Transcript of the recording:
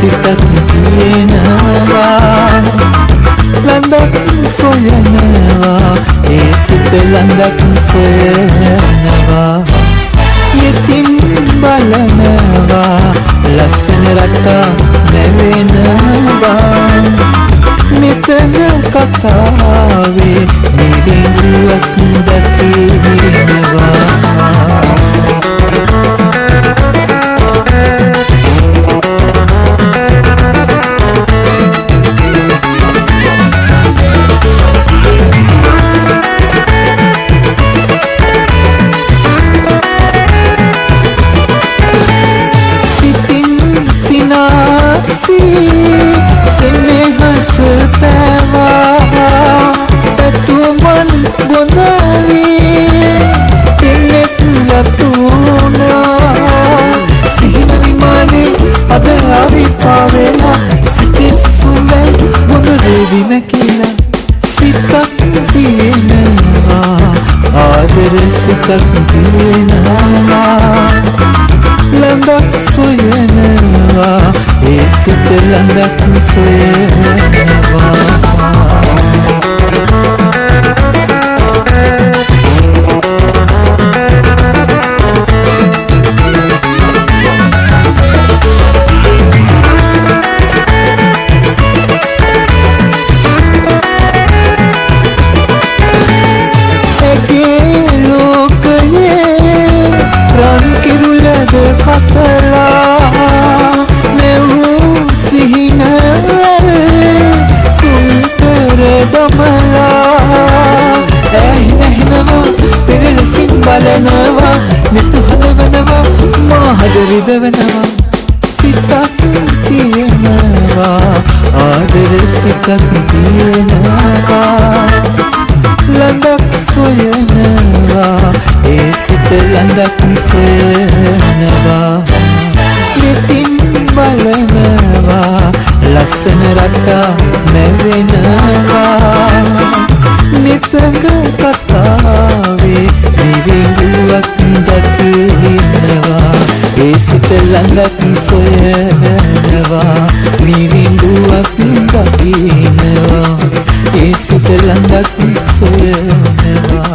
සිතක් තියෙනවා ලඳක් සොයනවා ඒ සිත ලඳක් සොයනවා ඉතින් බලනවා ලස්සන රටා නැවෙනවා නිතර කතාවේ මිරිඟුවක් දකිනවා senehas පැවා එතුමන් බොඳවි තිනෙත් ලතුනා සිහින විමානේ අද ආවි පාවෙලා සිතේ සුවඳ බොඳ වේවි මැකිලා සිතක් තියෙනවා ආදර සිතක් තියෙනවා ලඳක් සොයනවා ඒ සිත ලඳක් සොයනවා එගේ ලෝකයේ රන් කිරුලද කතලා බලනවා නිතු හදවනවා මාහද රිදවනවා සිතක් තියෙනවා ආදර සිතක් තියෙනවා ලඳක් සොයනවා ඒ සිත ලඳක් සොයනවා ඉතින් බලනවා ලස්සන රටා නැවෙනවා නිතර කතාවේ මිරිඟුවක් දකිනවා ඒ සිත ලඳක් සොයනවා මිරිඟුවක් දකිනවා ඒ සිත ලඳක් සොයනවා